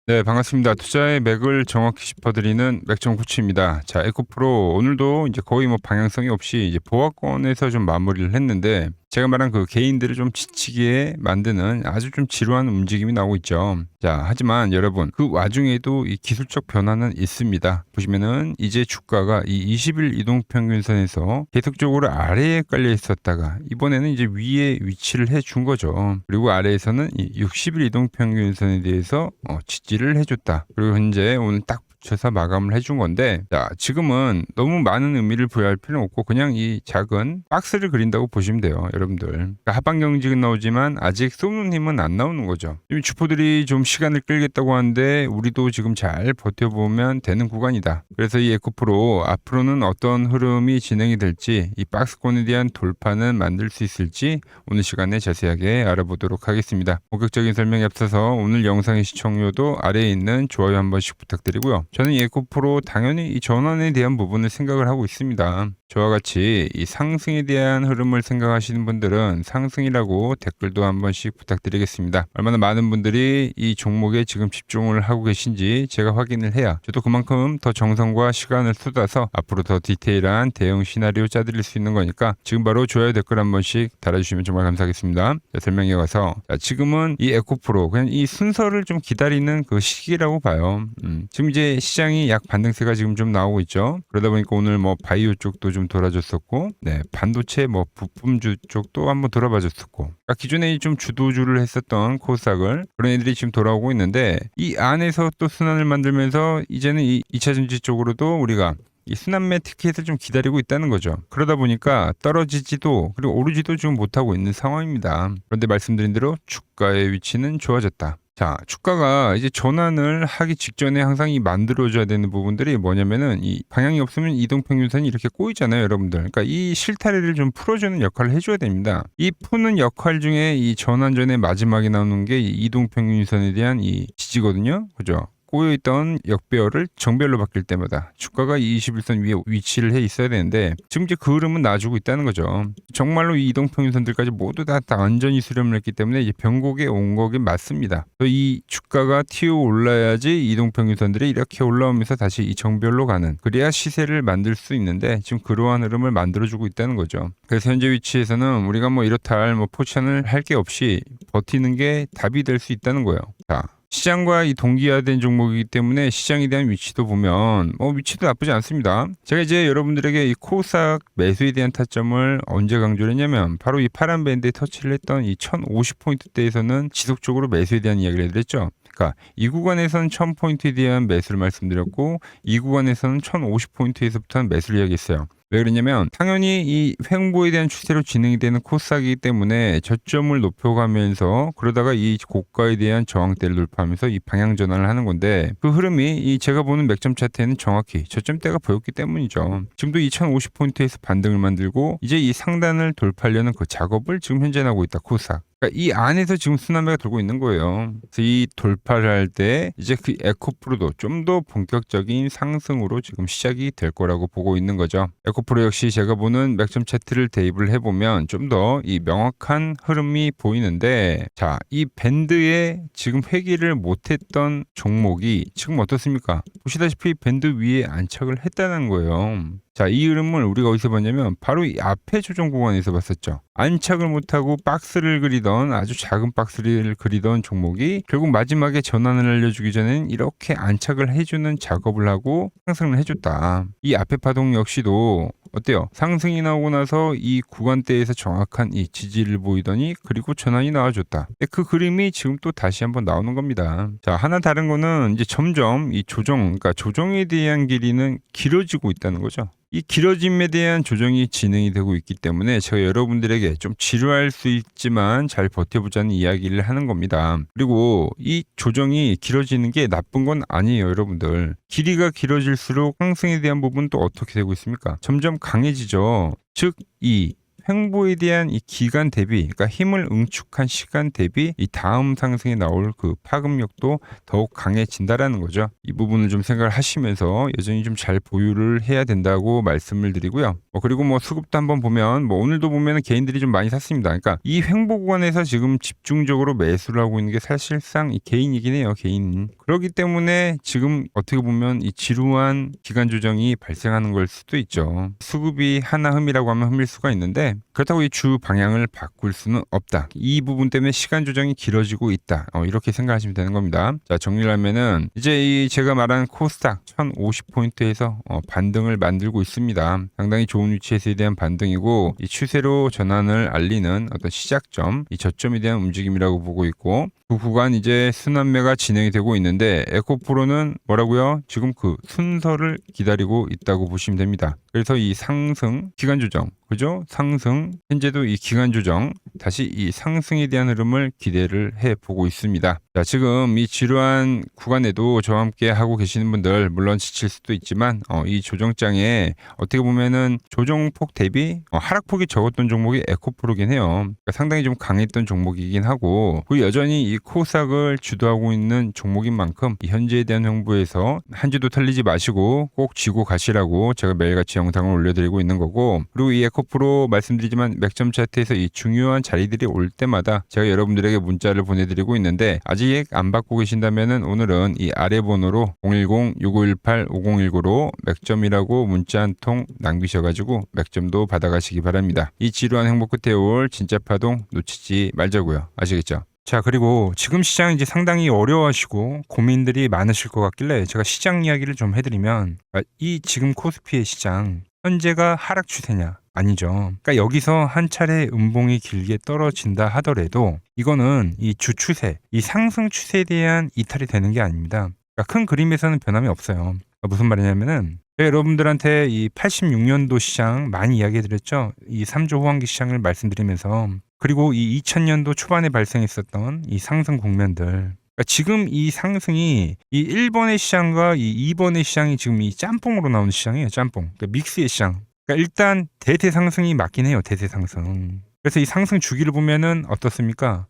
네, 반갑습니다. 투자의 맥을 정확히 짚어드리는 맥정 코치입니다. 자, 에코프로 오늘도 이제 거의 뭐 방향성이 없이 이제 보합권에서 좀 마무리를 했는데 제가 말한 그 개인들을 좀 지치게 만드는 아주 좀 지루한 움직임이 나오고 있죠. 자, 하지만 여러분 그 와중에도 이 기술적 변화는 있습니다. 보시면은 이제 주가가 이 20일 이동평균선에서 계속적으로 아래에 깔려 있었다가 이번에는 이제 위에 위치를 해준 거죠. 그리고 아래에서는 이 60일 이동평균선에 대해서 지지를 해줬다. 그리고 현재 오늘 딱 붙여서 마감을 해준 건데, 자, 지금은 너무 많은 의미를 부여할 필요는 없고 그냥 이 작은 박스를 그린다고 보시면 돼요, 여러분들. 그러니까 하방 경직은 나오지만 아직 쏘는 힘은 안 나오는 거죠. 지금 주포들이 좀 시간을 끌겠다고 하는데 우리도 지금 잘 버텨보면 되는 구간이다. 그래서 이 에코프로 앞으로는 어떤 흐름이 진행이 될지, 이 박스권에 대한 돌파는 만들 수 있을지 오늘 시간에 자세하게 알아보도록 하겠습니다. 본격적인 설명에 앞서서 오늘 영상의 시청료도 아래에 있는 좋아요 한 번씩 부탁드리고요. 저는 이 에코프로 당연히 이 전환에 대한 부분을 생각을 하고 있습니다. 저와 같이 이 상승에 대한 흐름을 생각하시는 분들은 상승이라고 댓글도 한 번씩 부탁드리겠습니다. 얼마나 많은 분들이 이 종목에 지금 집중을 하고 계신지 제가 확인을 해야 저도 그만큼 더 정성과 시간을 쏟아서 앞으로 더 디테일한 대응 시나리오 짜드릴 수 있는 거니까 지금 바로 좋아요 댓글 한 번씩 달아주시면 정말 감사하겠습니다. 자, 설명해 가서 지금은 이 에코프로 그냥 이 순서를 좀 기다리는 그 시기라고 봐요. 지금 이제 시장이 약 반등세가 지금 좀 나오고 있죠. 그러다 보니까 오늘 뭐 바이오 쪽도 좀 돌아줬었고, 네, 반도체 뭐 부품주 쪽도 한번 돌아봐줬었고, 그러니까 기존에 좀 주도주를 했었던 코스닥을 그런 애들이 지금 돌아오고 있는데 이 안에서 또 순환을 만들면서 이제는 이 2차전지 쪽으로도 우리가 이 순환매 티켓을 좀 기다리고 있다는 거죠. 그러다 보니까 떨어지지도 그리고 오르지도 좀 못하고 있는 상황입니다. 그런데 말씀드린 대로 주가의 위치는 좋아졌다. 자, 주가가 이제 전환을 하기 직전에 항상 이 만들어줘야 되는 부분들이 뭐냐면은 이 방향이 없으면 이동평균선이 이렇게 꼬이잖아요, 여러분들. 그러니까 이 실타래를 좀 풀어주는 역할을 해줘야 됩니다. 이 푸는 역할 중에 이 전환 전에 마지막에 나오는 게 이 이동평균선에 대한 이 지지거든요, 그죠? 꼬여있던 역배열을 정배열로 바뀔 때마다 주가가 21선 위에 위치를 해 있어야 되는데 지금 이제 그 흐름은 놔주고 있다는 거죠. 정말로 이 이동평균선들까지 모두 다 완전히 수렴을 했기 때문에 이제 변곡에 온 거긴 맞습니다. 이 주가가 튀어 올라야지 이동평균선들이 이렇게 올라오면서 다시 이 정배열로 가는, 그래야 시세를 만들 수 있는데 지금 그러한 흐름을 만들어주고 있다는 거죠. 그래서 현재 위치에서는 우리가 뭐 이렇다 할 뭐 포지션을 할 게 없이 버티는 게 답이 될 수 있다는 거예요. 자, 시장과 이 동기화된 종목이기 때문에 시장에 대한 위치도 보면 위치도 나쁘지 않습니다. 제가 이제 여러분들에게 이 코스닥 매수에 대한 타점을 언제 강조를 했냐면 바로 이 파란 밴드에 터치를 했던 이 1050포인트대에서는 지속적으로 매수에 대한 이야기를 해드렸죠. 그러니까 이 구간에서는 1000포인트에 대한 매수를 말씀드렸고 이 구간에서는 1050포인트에서부터는 매수를 이야기했어요. 왜 그러냐면 당연히 이 횡보에 대한 추세로 진행이 되는 코스닥이기 때문에 저점을 높여가면서 그러다가 이 고가에 대한 저항대를 돌파하면서 이 방향 전환을 하는 건데 그 흐름이 이 제가 보는 맥점 차트에는 정확히 저점대가 보였기 때문이죠. 지금도 2050포인트에서 반등을 만들고 이제 이 상단을 돌파하려는 그 작업을 지금 현재 하고 있다, 코스닥. 그러니까 이 안에서 지금 순환매가 돌고 있는 거예요. 그래서 이 돌파를 할 때 이제 그 에코프로도 좀 더 본격적인 상승으로 지금 시작이 될 거라고 보고 있는 거죠. 에코프로 역시 제가 보는 맥점 차트를 대입을 해보면 좀 더 이 명확한 흐름이 보이는데, 자, 이 밴드에 지금 회귀를 못했던 종목이 지금 어떻습니까? 보시다시피 밴드 위에 안착을 했다는 거예요. 자, 이 흐름을 우리가 어디서 봤냐면 바로 이 앞에 조정 구간에서 봤었죠. 안착을 못하고 박스를 그리던, 아주 작은 박스를 그리던 종목이 결국 마지막에 전환을 알려주기 전엔 이렇게 안착을 해주는 작업을 하고 상승을 해줬다. 이 앞에 파동 역시도 어때요? 상승이 나오고 나서 이 구간대에서 정확한 이 지지를 보이더니 그리고 전환이 나와줬다. 그 그림이 지금 또 다시 한번 나오는 겁니다. 자, 하나 다른 거는 이제 점점 이 조정, 그러니까 조정에 대한 길이는 길어지고 있다는 거죠. 이 길어짐에 대한 조정이 진행이 되고 있기 때문에 제가 여러분들에게 좀 지루할 수 있지만 잘 버텨보자는 이야기를 하는 겁니다. 그리고 이 조정이 길어지는 게 나쁜 건 아니에요, 여러분들. 길이가 길어질수록 상승에 대한 부분 또 어떻게 되고 있습니까? 점점 강해지죠. 즉, 이 횡보에 대한 이 기간 대비, 그러니까 힘을 응축한 시간 대비 이 다음 상승에 나올 그 파급력도 더욱 강해진다라는 거죠. 이 부분을 좀 생각을 하시면서 여전히 좀 잘 보유를 해야 된다고 말씀을 드리고요. 그리고 뭐 수급도 한번 보면 뭐 오늘도 보면은 개인들이 좀 많이 샀습니다. 그러니까 이 횡보 구간에서 지금 집중적으로 매수를 하고 있는 게 사실상 이 개인이긴 해요. 개인. 그렇기 때문에 지금 어떻게 보면 이 지루한 기간 조정이 발생하는 걸 수도 있죠. 수급이 하나 흠이라고 하면 흠일 수가 있는데 그렇다고 이 주 방향을 바꿀 수는 없다. 이 부분 때문에 시간 조정이 길어지고 있다. 이렇게 생각하시면 되는 겁니다. 자, 정리를 하면은 이제 이 제가 말한 코스닥 1050포인트에서 반등을 만들고 있습니다. 상당히 좋은 위치에서에 대한 반등이고 이 추세로 전환을 알리는 어떤 시작점, 이 저점에 대한 움직임이라고 보고 있고 그 구간 이제 순환매가 진행이 되고 있는데 에코프로는 뭐라고요? 지금 그 순서를 기다리고 있다고 보시면 됩니다. 그래서 이 상승 기간 조정, 그죠? 상승 현재도 이 기간 조정 다시 이 상승에 대한 흐름을 기대를 해 보고 있습니다. 자, 지금 이 지루한 구간에도 저와 함께 하고 계시는 분들 물론 지칠 수도 있지만 이 조정장에 어떻게 보면은 조정폭 대비 하락폭이 적었던 종목이 에코프로긴 해요. 그러니까 상당히 좀 강했던 종목이긴 하고 그리고 여전히 이 코스닥을 주도하고 있는 종목인 만큼 이 현재에 대한 정보에서 한 주도 털리지 마시고 꼭 쥐고 가시라고 제가 매일같이 영상을 올려드리고 있는 거고 그리고 이 에코프로 말씀드리지만 맥점 차트에서 이 중요한 자리들이 올 때마다 제가 여러분들에게 문자를 보내드리고 있는데 아직 안 받고 계신다면은 오늘은 이 아래 번호로 010-6518-5019로 맥점이라고 문자 한 통 남기셔가지고 맥점도 받아가시기 바랍니다. 이 지루한 행복 끝에 올 진짜 파동 놓치지 말자고요. 아시겠죠? 자, 그리고 지금 시장 이제 상당히 어려워하시고 고민들이 많으실 것 같길래 제가 시장 이야기를 좀 해드리면 이 지금 코스피의 시장 현재가 하락 추세냐? 아니죠. 그러니까 여기서 한 차례 음봉이 길게 떨어진다 하더라도 이거는 이 주 추세, 이 상승 추세에 대한 이탈이 되는 게 아닙니다. 그러니까 큰 그림에서는 변함이 없어요. 그러니까 무슨 말이냐면은 제가 여러분들한테 이 86년도 시장 많이 이야기해드렸죠. 이 3조 호황기 시장을 말씀드리면서 그리고 이 2000년도 초반에 발생했었던 이 상승 국면들 그러니까 지금 이 상승이 이 1번의 시장과 이 2번의 시장이 지금 이 짬뽕으로 나오는 시장이에요. 짬뽕. 그러니까 믹스의 시장. 그러니까 일단 대세 상승이 맞긴 해요. 대세 상승. 그래서 이 상승 주기를 보면은 어떻습니까?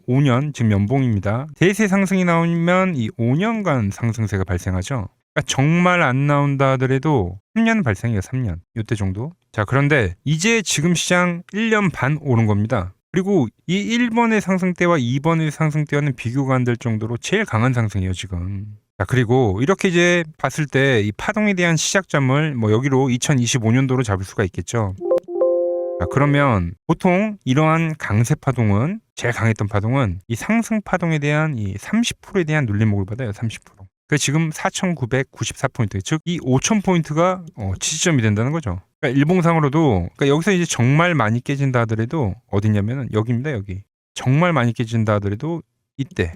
5년 지금 연봉입니다. 대세 상승이 나오면 이 5년간 상승세가 발생하죠. 그러니까 정말 안 나온다 하더라도 3년 발생해요. 3년. 이때 정도. 자, 그런데 이제 지금 시장 1년 반 오른 겁니다. 그리고 이 1번의 상승 때와 2번의 상승 때와는 비교가 안 될 정도로 제일 강한 상승이에요, 지금. 자, 그리고 이렇게 이제 봤을 때 이 파동에 대한 시작점을 뭐 여기로 2025년도로 잡을 수가 있겠죠. 자, 그러면 보통 이러한 강세 파동은 제일 강했던 파동은 이 상승 파동에 대한 이 30%에 대한 눌림목을 받아요. 30%. 그 지금 4,994포인트, 즉 이 5,000포인트가 지지점이 된다는 거죠. 그러니까 일봉상으로도 그러니까 여기서 이제 정말 많이 깨진다 하더라도 어디냐면은 여기입니다. 여기. 정말 많이 깨진다 하더라도 이때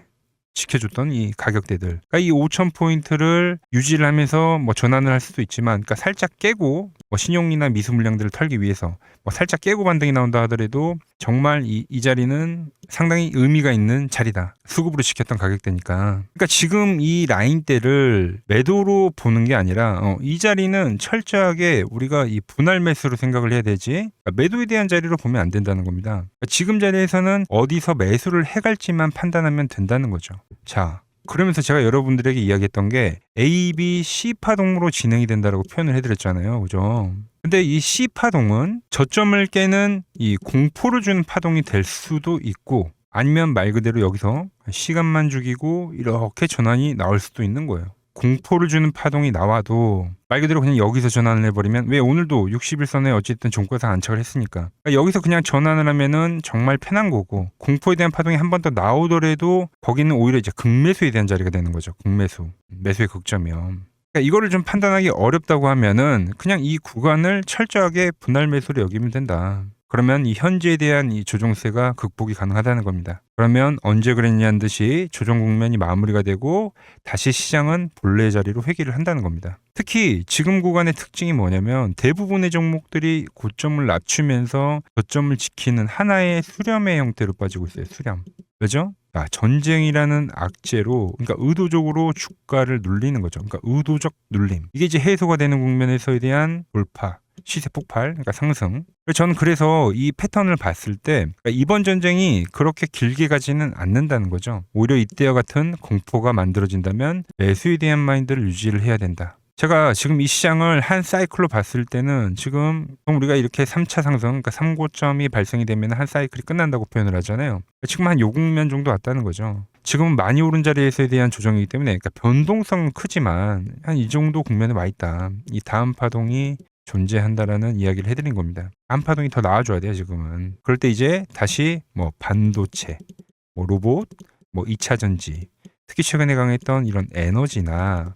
지켜줬던 이 가격대들. 그러니까 이 5,000포인트를 유지를 하면서 뭐 전환을 할 수도 있지만, 그러니까 살짝 깨고 뭐 신용이나 미수 물량들을 털기 위해서 뭐 살짝 깨고 반등이 나온다 하더라도 정말 이 자리는 상당히 의미가 있는 자리다. 수급으로 지켰던 가격대니까. 그러니까 지금 이 라인대를 매도로 보는 게 아니라 이 자리는 철저하게 우리가 이 분할 매수로 생각을 해야 되지 그러니까 매도에 대한 자리로 보면 안 된다는 겁니다. 그러니까 지금 자리에서는 어디서 매수를 해갈지만 판단하면 된다는 거죠. 자, 그러면서 제가 여러분들에게 이야기했던 게 A, B, C 파동으로 진행이 된다라고 표현을 해드렸잖아요. 그죠? 근데 이 C 파동은 저점을 깨는 이 공포를 주는 파동이 될 수도 있고 아니면 말 그대로 여기서 시간만 죽이고 이렇게 전환이 나올 수도 있는 거예요. 공포를 주는 파동이 나와도 말 그대로 그냥 여기서 전환을 해버리면 왜 오늘도 60일선에 어쨌든 종가상 안착을 했으니까 그러니까 여기서 그냥 전환을 하면은 정말 편한 거고 공포에 대한 파동이 한 번 더 나오더라도 거기는 오히려 이제 극매수에 대한 자리가 되는 거죠. 극매수. 매수의 극점이요. 그러니까 이거를 좀 판단하기 어렵다고 하면은 그냥 이 구간을 철저하게 분할 매수로 여기면 된다. 그러면 이 현재에 대한 이 조정세가 극복이 가능하다는 겁니다. 그러면 언제 그랬냐는 듯이 조정 국면이 마무리가 되고 다시 시장은 본래의 자리로 회귀를 한다는 겁니다. 특히 지금 구간의 특징이 뭐냐면 대부분의 종목들이 고점을 낮추면서 저점을 지키는 하나의 수렴의 형태로 빠지고 있어요. 수렴. 왜죠? 전쟁이라는 악재로 그러니까 의도적으로 주가를 눌리는 거죠. 그러니까 의도적 눌림. 이게 이제 해소가 되는 국면에서에 대한 돌파. 시세 폭발, 그러니까 상승. 저는 그래서 이 패턴을 봤을 때 그러니까 이번 전쟁이 그렇게 길게 가지는 않는다는 거죠. 오히려 이때와 같은 공포가 만들어진다면 매수에 대한 마인드를 유지를 해야 된다. 제가 지금 이 시장을 한 사이클로 봤을 때는 지금 우리가 이렇게 3차 상승, 그러니까 3고점이 발생이 되면 한 사이클이 끝난다고 표현을 하잖아요. 지금 한 요 국면 정도 왔다는 거죠. 지금은 많이 오른 자리에서에 대한 조정이기 때문에 그러니까 변동성은 크지만 한 이 정도 국면에 와 있다. 이 다음 파동이 존재한다라는 이야기를 해드린 겁니다. 다음 파동이 더 나와줘야 돼요, 지금은. 그럴 때 이제 다시 뭐 반도체, 뭐 로봇, 뭐 2차 전지, 특히 최근에 강했던 이런 에너지나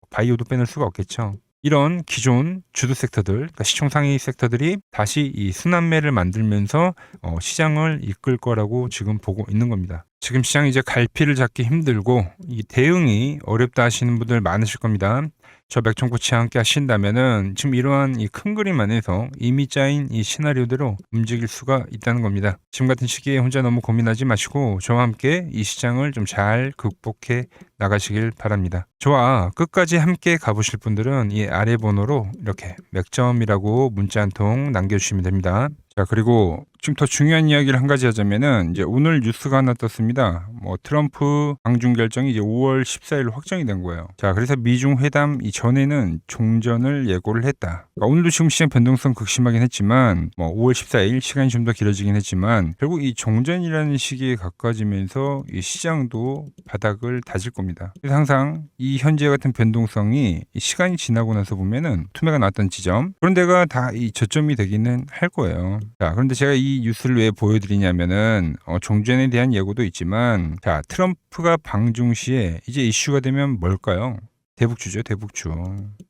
바이오도 빼놓을 수가 없겠죠. 이런 기존 주도 섹터들, 그러니까 시총 상위 섹터들이 다시 이 순환매를 만들면서 시장을 이끌 거라고 지금 보고 있는 겁니다. 지금 시장이 이제 갈피를 잡기 힘들고 이 대응이 어렵다 하시는 분들 많으실 겁니다. 저 맥종코치와 함께 하신다면은 지금 이러한 이 큰 그림 안에서 이미 짜인 이 시나리오대로 움직일 수가 있다는 겁니다. 지금 같은 시기에 혼자 너무 고민하지 마시고 저와 함께 이 시장을 좀 잘 극복해 나가시길 바랍니다. 저와 끝까지 함께 가보실 분들은 이 아래 번호로 이렇게 맥점이라고 문자 한 통 남겨주시면 됩니다. 자, 그리고 지금 더 중요한 이야기를 한 가지 하자면은 이제 오늘 뉴스가 하나 떴습니다. 뭐 트럼프 방중 결정이 이제 5월 14일 확정이 된 거예요. 자, 그래서 미중 회담 이전에는 종전을 예고를 했다. 그러니까 오늘도 지금 시장 변동성 극심하긴 했지만 뭐 5월 14일 시간이 좀 더 길어지긴 했지만 결국 이 종전이라는 시기에 가까워지면서 이 시장도 바닥을 다질 겁니다. 그래서 항상 이 현재 같은 변동성이 이 시간이 지나고 나서 보면은 투매가 나왔던 지점 그런 데가 다 이 저점이 되기는 할 거예요. 자, 그런데 제가 이 뉴스를 왜 보여드리냐면은 종전에 대한 예고도 있지만 자, 트럼프가 방중 시에 이제 이슈가 되면 뭘까요? 대북주죠, 대북주.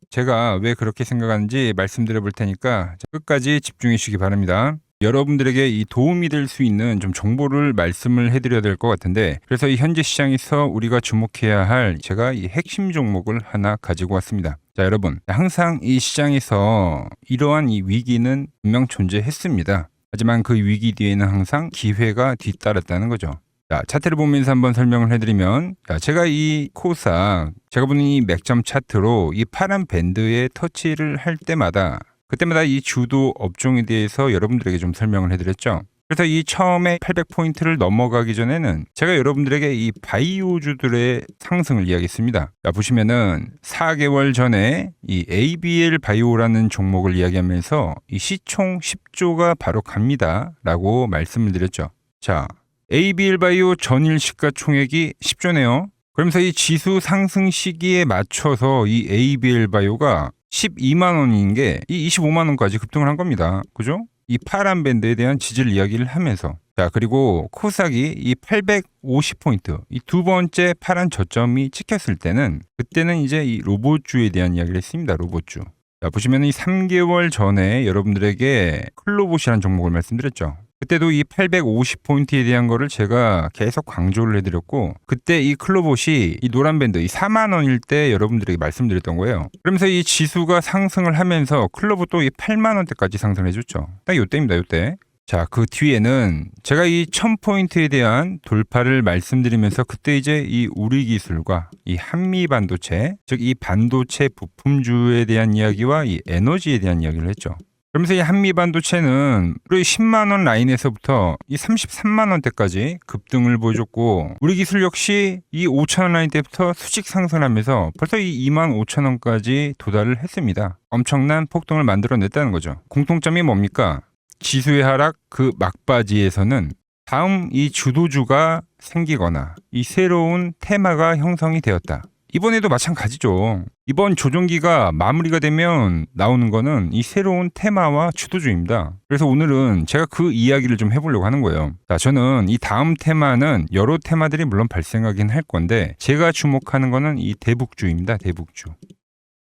제가 왜 그렇게 생각하는지 말씀드려 볼 테니까 끝까지 집중해 주시기 바랍니다. 여러분들에게 이 도움이 될 수 있는 좀 정보를 말씀을 해드려야 될 것 같은데 그래서 이 현재 시장에서 우리가 주목해야 할 제가 이 핵심 종목을 하나 가지고 왔습니다. 자, 여러분 항상 이 시장에서 이러한 이 위기는 분명 존재했습니다. 하지만 그 위기 뒤에는 항상 기회가 뒤따랐다는 거죠. 자, 차트를 보면서 한번 설명을 해드리면 자, 제가 이 코스닥 제가 보는 이 맥점 차트로 이 파란 밴드에 터치를 할 때마다 그때마다 이 주도 업종에 대해서 여러분들에게 좀 설명을 해드렸죠. 그래서 이 처음에 800포인트를 넘어가기 전에는 제가 여러분들에게 이 바이오주들의 상승을 이야기했습니다. 자, 보시면은 4개월 전에 이 ABL 바이오라는 종목을 이야기하면서 이 시총 10조가 바로 갑니다 라고 말씀을 드렸죠. 자, ABL 바이오 전일 시가총액이 10조네요. 그러면서 이 지수 상승 시기에 맞춰서 이 ABL 바이오가 12만 원인 게 이 25만 원까지 급등을 한 겁니다. 그죠? 이 파란 밴드에 대한 지지를 이야기를 하면서 자, 그리고 코스닥이 이 850포인트 이 두 번째 파란 저점이 찍혔을 때는 그때는 이제 이 로봇주에 대한 이야기를 했습니다. 로봇주. 자, 보시면 이 3개월 전에 여러분들에게 클로봇이라는 종목을 말씀드렸죠. 그때도 이 850포인트에 대한 거를 제가 계속 강조를 해드렸고 그때 이 클로봇이 이 노란 밴드 이 4만 원일 때 여러분들에게 말씀드렸던 거예요. 그러면서 이 지수가 상승을 하면서 클로봇도 이 8만 원대까지 상승을 해줬죠. 딱 요때입니다. 요때. 자, 그 뒤에는 제가 이 1000포인트에 대한 돌파를 말씀드리면서 그때 이제 이 우리 기술과 이 한미 반도체 즉 이 반도체 부품주에 대한 이야기와 이 에너지에 대한 이야기를 했죠. 그러면서 이 한미 반도체는 우리 10만 원 라인에서부터 이 33만 원대까지 급등을 보여줬고 우리 기술 역시 이 5천 원 라인대부터 수직 상승하면서 벌써 이 2만 5천 원까지 도달을 했습니다. 엄청난 폭등을 만들어냈다는 거죠. 공통점이 뭡니까? 지수의 하락 그 막바지에서는 다음 이 주도주가 생기거나 이 새로운 테마가 형성이 되었다. 이번에도 마찬가지죠. 이번 조정기가 마무리가 되면 나오는 거는 이 새로운 테마와 주도주입니다. 그래서 오늘은 제가 그 이야기를 좀 해보려고 하는 거예요. 자, 저는 이 다음 테마는 여러 테마들이 물론 발생하긴 할 건데 제가 주목하는 거는 이 대북주입니다. 대북주.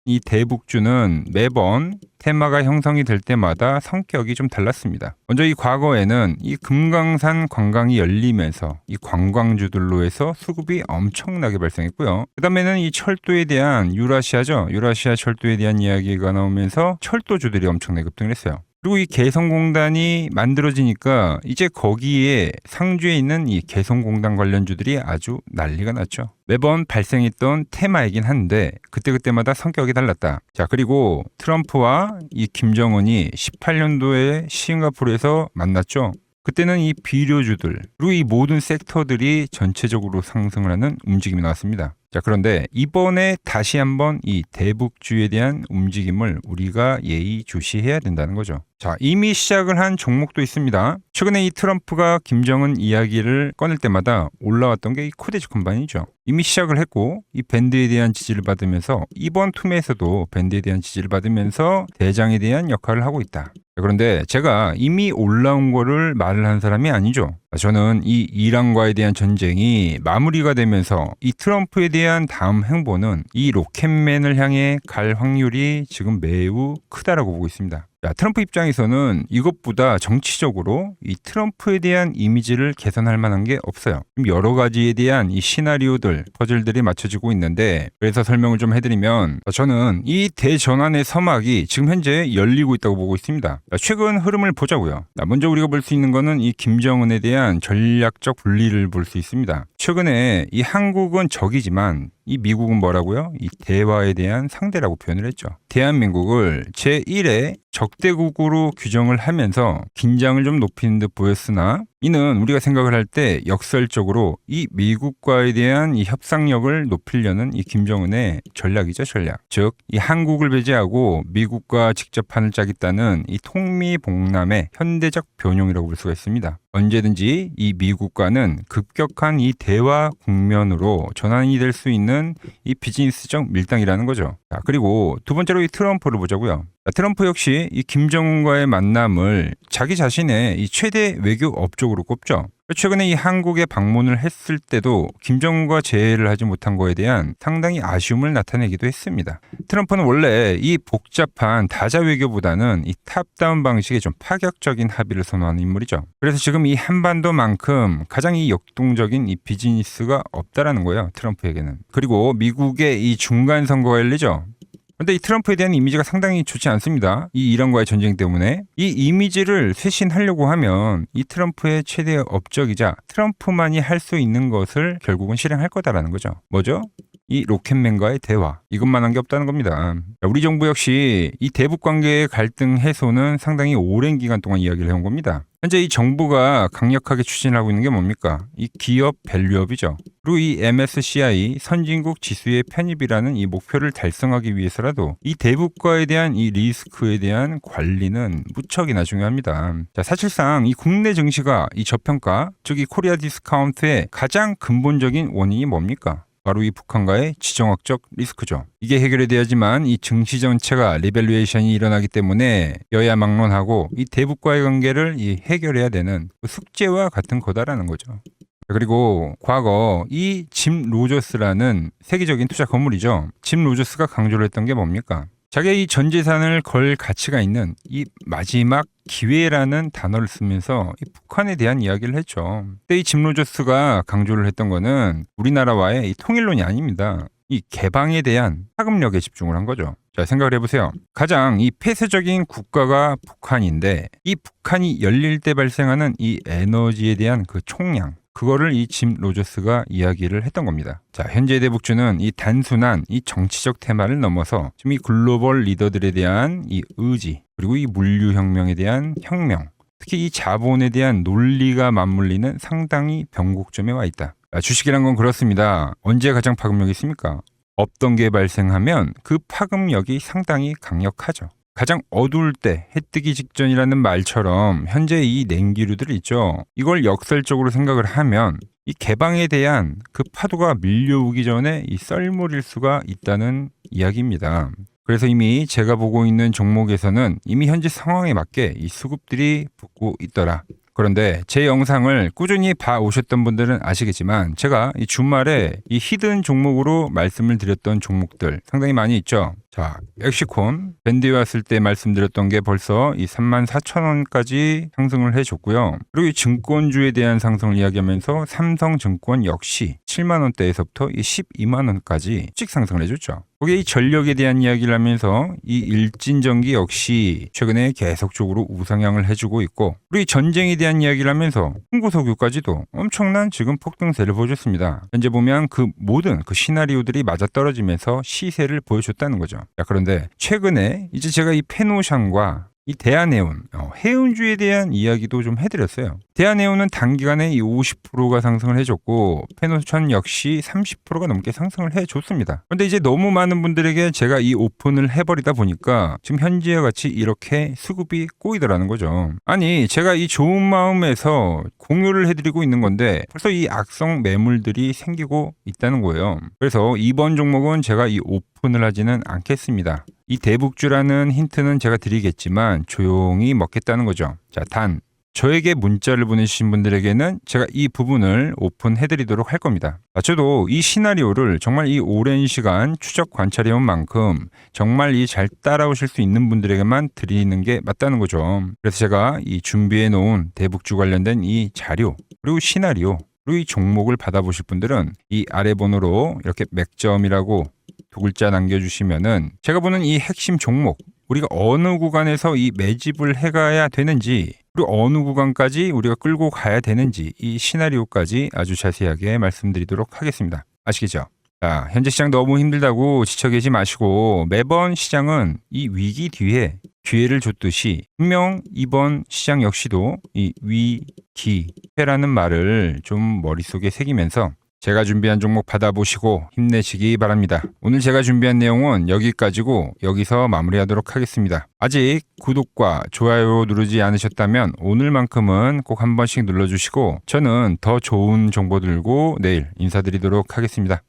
이 대북주는 매번 테마가 형성이 될 때마다 성격이 좀 달랐습니다. 먼저 이 과거에는 이 금강산 관광이 열리면서 이 관광주들로 해서 수급이 엄청나게 발생했고요. 그 다음에는 이 철도에 대한 유라시아죠. 유라시아 철도에 대한 이야기가 나오면서 철도주들이 엄청나게 급등을 했어요. 그리고 이 개성공단이 만들어지니까 이제 거기에 상주에 있는 이 개성공단 관련주들이 아주 난리가 났죠. 매번 발생했던 테마이긴 한데 그때그때마다 성격이 달랐다. 자, 그리고 트럼프와 이 김정은이 18년도에 싱가포르에서 만났죠. 그때는 이 비료주들 그리고 이 모든 섹터들이 전체적으로 상승을 하는 움직임이 나왔습니다. 자, 그런데 이번에 다시 한번 이 대북주에 대한 움직임을 우리가 예의주시해야 된다는 거죠. 자, 이미 시작을 한 종목도 있습니다. 최근에 이 트럼프가 김정은 이야기를 꺼낼 때마다 올라왔던 게 이 코데지 컴바인이죠. 이미 시작을 했고 이 밴드에 대한 지지를 받으면서 이번 투매에서도 밴드에 대한 지지를 받으면서 대장에 대한 역할을 하고 있다. 그런데 제가 이미 올라온 거를 말을 한 사람이 아니죠. 저는 이 이란과에 대한 전쟁이 마무리가 되면서 이 트럼프에 대한 다음 행보는 이 로켓맨을 향해 갈 확률이 지금 매우 크다라고 보고 있습니다. 자, 트럼프 입장에서는 이것보다 정치적으로 이 트럼프에 대한 이미지를 개선할 만한 게 없어요. 여러 가지에 대한 이 시나리오들, 퍼즐들이 맞춰지고 있는데 그래서 설명을 좀 해드리면 저는 이 대전환의 서막이 지금 현재 열리고 있다고 보고 있습니다. 최근 흐름을 보자고요. 먼저 우리가 볼 수 있는 거는 이 김정은에 대한 전략적 분리를 볼 수 있습니다. 최근에 이 한국은 적이지만 이 미국은 뭐라고요? 이 대화에 대한 상대라고 표현을 했죠. 대한민국을 제1의 적대국으로 규정을 하면서 긴장을 좀 높이는 듯 보였으나 이는 우리가 생각을 할 때 역설적으로 이 미국과에 대한 이 협상력을 높이려는 이 김정은의 전략이죠, 전략. 즉, 이 한국을 배제하고 미국과 직접 판을 짜겠다는 이 통미봉남의 현대적 변형이라고 볼 수가 있습니다. 언제든지 이 미국과는 급격한 이 대화 국면으로 전환이 될 수 있는 이 비즈니스적 밀당이라는 거죠. 자, 그리고 두 번째로 이 트럼프를 보자고요. 트럼프 역시 이 김정은과의 만남을 자기 자신의 이 최대 외교 업적으로 꼽죠. 최근에 이 한국에 방문을 했을 때도 김정은과 재회를 하지 못한 거에 대한 상당히 아쉬움을 나타내기도 했습니다. 트럼프는 원래 이 복잡한 다자 외교보다는 이 탑다운 방식의 좀 파격적인 합의를 선호하는 인물이죠. 그래서 지금 이 한반도만큼 가장 이 역동적인 이 비즈니스가 없다라는 거예요, 트럼프에게는. 그리고 미국의 이 중간 선거가 열리죠. 그런데 이 트럼프에 대한 이미지가 상당히 좋지 않습니다. 이 이란과의 전쟁 때문에. 이 이미지를 쇄신하려고 하면 이 트럼프의 최대 업적이자 트럼프만이 할 수 있는 것을 결국은 실행할 거다라는 거죠. 뭐죠? 이 로켓맨과의 대화. 이것만한 게 없다는 겁니다. 우리 정부 역시 이 대북 관계의 갈등 해소는 상당히 오랜 기간 동안 이야기를 해온 겁니다. 현재 이 정부가 강력하게 추진하고 있는 게 뭡니까? 이 기업 밸류업이죠. 그리고 이 MSCI 선진국 지수의 편입이라는 이 목표를 달성하기 위해서라도 이 대북과에 대한 이 리스크에 대한 관리는 무척이나 중요합니다. 자, 사실상 이 국내 증시가 이 저평가, 즉 이 코리아 디스카운트의 가장 근본적인 원인이 뭡니까? 바로 이 북한과의 지정학적 리스크죠. 이게 해결이 돼야지만 이 증시 전체가 리밸류에이션이 일어나기 때문에 여야 막론하고 이 대북과의 관계를 이 해결해야 되는 숙제와 같은 거다라는 거죠. 그리고 과거 이 짐 로저스라는 세계적인 투자 건물이죠. 짐 로저스가 강조를 했던 게 뭡니까? 자기의 이 전 재산을 걸 가치가 있는 이 마지막 기회라는 단어를 쓰면서 이 북한에 대한 이야기를 했죠. 그때 이 짐 로저스가 강조를 했던 거는 우리나라와의 이 통일론이 아닙니다. 이 개방에 대한 파급력에 집중을 한 거죠. 자, 생각을 해보세요. 가장 이 폐쇄적인 국가가 북한인데 이 북한이 열릴 때 발생하는 이 에너지에 대한 그 총량, 그거를 이 짐 로저스가 이야기를 했던 겁니다. 자, 현재 대북주는 이 단순한 이 정치적 테마를 넘어서 지금 이 글로벌 리더들에 대한 이 의지, 그리고 이 물류혁명에 대한 혁명, 특히 이 자본에 대한 논리가 맞물리는 상당히 변곡점에 와 있다. 주식이란 건 그렇습니다. 언제 가장 파급력이 있습니까? 없던 게 발생하면 그 파급력이 상당히 강력하죠. 가장 어두울 때 해 뜨기 직전이라는 말처럼 현재 이 냉기류들 있죠. 이걸 역설적으로 생각을 하면 이 개방에 대한 그 파도가 밀려오기 전에 이 썰물일 수가 있다는 이야기입니다. 그래서 이미 제가 보고 있는 종목에서는 이미 현재 상황에 맞게 이 수급들이 붙고 있더라. 그런데 제 영상을 꾸준히 봐오셨던 분들은 아시겠지만 제가 이 주말에 이 히든 종목으로 말씀을 드렸던 종목들 상당히 많이 있죠. 자, 엑시콘 밴드에 왔을 때 말씀드렸던 게 벌써 이 34,000원까지 상승을 해줬고요. 그리고 이 증권주에 대한 상승을 이야기하면서 삼성증권 역시 7만 원대에서부터 이 12만 원까지 씩 상승을 해줬죠. 거기에 이 전력에 대한 이야기를 하면서 이 일진전기 역시 최근에 계속적으로 우상향을 해주고 있고, 그리고 이 전쟁에 대한 이야기를 하면서 홍보석유까지도 엄청난 지금 폭등세를 보여줬습니다. 현재 보면 그 모든 그 시나리오들이 맞아떨어지면서 시세를 보여줬다는 거죠. 자, 그런데 최근에 이제 제가 이 페노샹과 이 대한해운, 해운주에 대한 이야기도 좀 해드렸어요. 대한해운은 단기간에 이 50%가 상승을 해줬고, 페노션 역시 30%가 넘게 상승을 해줬습니다. 그런데 이제 너무 많은 분들에게 제가 이 오픈을 해버리다 보니까 지금 현재와 같이 이렇게 수급이 꼬이더라는 거죠. 아니, 제가 이 좋은 마음에서 공유를 해드리고 있는 건데 벌써 이 악성 매물들이 생기고 있다는 거예요. 그래서 이번 종목은 제가 이 오픈을 하지는 않겠습니다. 이 대북주라는 힌트는 제가 드리겠지만 조용히 먹겠다는 거죠. 자, 단 저에게 문자를 보내주신 분들에게는 제가 이 부분을 오픈해드리도록 할 겁니다. 저도 이 시나리오를 정말 이 오랜 시간 추적 관찰해온 만큼 정말 이 잘 따라오실 수 있는 분들에게만 드리는 게 맞다는 거죠. 그래서 제가 이 준비해놓은 대북주 관련된 이 자료 그리고 시나리오 그리고 이 종목을 받아보실 분들은 이 아래 번호로 이렇게 맥점이라고 두 글자 남겨주시면은 제가 보는 이 핵심 종목, 우리가 어느 구간에서 이 매집을 해가야 되는지, 그리고 어느 구간까지 우리가 끌고 가야 되는지 이 시나리오까지 아주 자세하게 말씀드리도록 하겠습니다. 아시겠죠? 자, 현재 시장 너무 힘들다고 지쳐 계시 마시고 매번 시장은 이 위기 뒤에 기회를 줬듯이 분명 이번 시장 역시도 이 위기회라는 말을 좀 머릿속에 새기면서 제가 준비한 종목 받아보시고 힘내시기 바랍니다. 오늘 제가 준비한 내용은 여기까지고 여기서 마무리하도록 하겠습니다. 아직 구독과 좋아요 누르지 않으셨다면 오늘만큼은 꼭 한 번씩 눌러주시고 저는 더 좋은 정보 들고 내일 인사드리도록 하겠습니다.